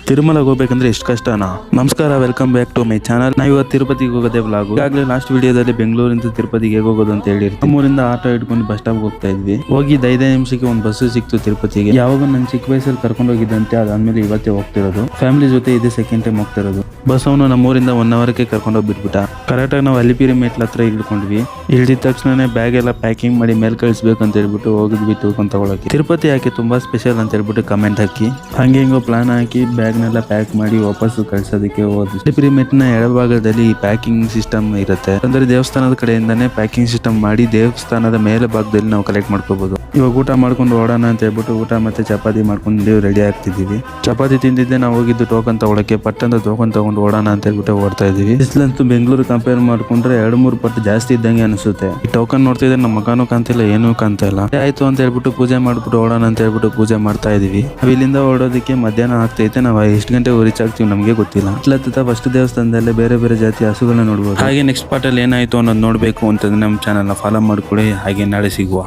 ತಿರುಮಲಗೆ ಹೋಗ್ಬೇಕಂದ್ರೆ ಎಷ್ಟು ಕಷ್ಟನಾ. ನಮಸ್ಕಾರ, welcome back to my channel. ನಾವು ಇವತ್ತು ತಿರುಪತಿಗೆ ಹೋಗೋದೇ ವ್ಲಾಗ್. ಈಗಾಗಲೇ ಲಾಸ್ಟ್ ವಿಡಿಯೋದಲ್ಲಿ ಬೆಂಗಳೂರಿಂದ ತಿರುಪತಿಗೆ ಹೇಗೆ ಹೋಗೋದು ಅಂತ ಹೇಳಿರ್ತೀವಿ. ನಮ್ಮೂರಿಂದ ಆಟೋ ಇಟ್ಕೊಂಡು ಬಸ್ ಸ್ಟಾಪ್ ಹೋಗ್ತಾ ಇದ್ವಿ. ಹೋಗಿ 5 ನಿಮಿಷಕ್ಕೆ ಒಂದು ಬಸ್ ಸಿಕ್ತು ತಿರುಪತಿಗೆ. ಯಾವಾಗ ನನ್ನ ಚಿಕ್ಕ ವಯಸ್ಸಲ್ಲಿ ಕರ್ಕೊಂಡು ಹೋಗಿದ್ದಂತೆ ಅದಾದ್ಮೇಲೆ ಇವತ್ತೇ ಹೋಗ್ತಿರೋದು. ಫ್ಯಾಮಿಲಿ ಜೊತೆ ಇದೇ ಸೆಕೆಂಡ್ ಟೈಮ್ ಹೋಗ್ತಿರೋದು. ಬಸ್ ಅವನು ನಮ್ಮೂರಿಂದ 1 ಅವರ್ಗೆ ಕರ್ಕೊಂಡು ಹೋಗ್ಬಿಟ್ಬಿಟ್ಟ. ಕರೆಕ್ಟಾಗಿ ನಾವು ಅಲಿಪಿರಿ ಮೆಟ್ಲ ಹತ್ರ ಇಳ್ಕೊಂಡ್ವಿ. ಇಳಿದ ತಕ್ಷಣ ಬ್ಯಾಗ್ ಎಲ್ಲ ಪ್ಯಾಕಿಂಗ್ ಮಾಡಿ ಮೇಲೆ ಕಳಿಸ್ಬೇಕು ಅಂತ ಹೇಳ್ಬಿಟ್ಟು ಹೋಗಿದ್ವಿ ಟೋಕನ್ ತಗೊಳಕ್ಕೆ. ತಿರುಪತಿ ಯಾಕೆ ತುಂಬಾ ಸ್ಪೆಷಲ್ ಅಂತ ಹೇಳ್ಬಿಟ್ಟು ಕಮೆಂಟ್ ಹಾಕಿ. ಹಂಗೆ ಹಿಂಗೋ ಪ್ಲಾನ್ ಹಾಕಿ ಬ್ಯಾಗ್ನೆಲ್ಲ ಪ್ಯಾಕ್ ಮಾಡಿ ವಾಪಸ್ ಕಳ್ಸೋದಕ್ಕೆ ಹೋದ್ವಿ. ಅಲಿಪಿರಿ ಮೆಟ್ನ ಎಡಭಾಗದಲ್ಲಿ ಪ್ಯಾಕಿಂಗ್ ಸಿಸ್ಟಮ್ ಇರುತ್ತೆ. ಅಂದ್ರೆ ದೇವಸ್ಥಾನದ ಕಡೆಯಿಂದಾನೇ ಪ್ಯಾಕಿಂಗ್ ಸಿಸ್ಟಮ್ ಮಾಡಿ ದೇವಸ್ಥಾನದ ಮೇಲೆ ಭಾಗದಲ್ಲಿ ನಾವು ಕಲೆಕ್ಟ್ ಮಾಡ್ಕೋಬಹುದು. ಇವಾಗ ಊಟ ಮಾಡ್ಕೊಂಡು ಓಡೋಣ ಅಂತ ಹೇಳ್ಬಿಟ್ಟು ಊಟ ಮತ್ತೆ ಚಪಾತಿ ಮಾಡ್ಕೊಂಡು ರೆಡಿ ಆಗ್ತಿದೀವಿ. ಚಪಾತಿ ತಿಂದಿದ್ದೆ ನಾವು ಹೋಗಿದ್ದು ಟೋಕನ್ ತಗೊಳಕ್ಕೆ. ಪಟ್ಟಂತ ಟೋಕನ್ ತಗೊಂಡು ಓಡೋಣ ಅಂತ ಹೇಳ್ಬಿಟ್ಟು ಓಡ್ತಾ ಇದೀವಿ. ಬಿಸಿಲಂತೂ ಬೆಂಗಳೂರು ಕಂಪೇರ್ ಮಾಡ್ಕೊಂಡ್ರೆ 2-3 ಪಟ್ಟು ಜಾಸ್ತಿ ಇದ್ದಂಗೆ ಅನಿಸುತ್ತೆ. ಈ ಟೋಕನ್ ನೋಡ್ತಿದ್ರೆ ನಮ್ಮ ಮಗನೂ ಕಾಣ್ತಿಲ್ಲ, ಏನೂ ಕಾಣ್ತಾ ಇಲ್ಲ. ಆಯ್ತು ಅಂತ ಹೇಳ್ಬಿಟ್ಟು ಪೂಜೆ ಮಾಡ್ಬಿಟ್ಟು ಓಡೋಣ ಅಂತ ಹೇಳ್ಬಿಟ್ಟು ಪೂಜೆ ಮಾಡ್ತಾ ಇದೀವಿ. ನಾವು ಇಲ್ಲಿಂದ ಓಡೋದಕ್ಕೆ ಮಧ್ಯಾಹ್ನ ಆಗ್ತೈತೆ. ನಾವು ಎಷ್ಟು ಗಂಟೆ ರೀಚ್ ಆಗ್ತೀವಿ ನಮಗೆ ಗೊತ್ತಿಲ್ಲ. ಫಸ್ಟ್ ದೇವಸ್ಥಾನದಲ್ಲೇ ಬೇರೆ ಬೇರೆ ಜಾತಿ ಹಸುಗಳನ್ನ ನೋಡ್ಬೋದು. ಹಾಗೆ ನೆಕ್ಸ್ಟ್ ಪಾರ್ಟ್ ಅಲ್ಲಿ ಏನಾಯ್ತು ಅನ್ನೋದು ನೋಡ್ಬೇಕು ಅಂತಂದ್ರೆ ನಮ್ಮ ಚಾನಲ್ ನ ಫಾಲೋ ಮಾಡ್ಕೊಳ್ಳಿ. ಹಾಗೆ ನಾಳೆ ಸಿಗುವ.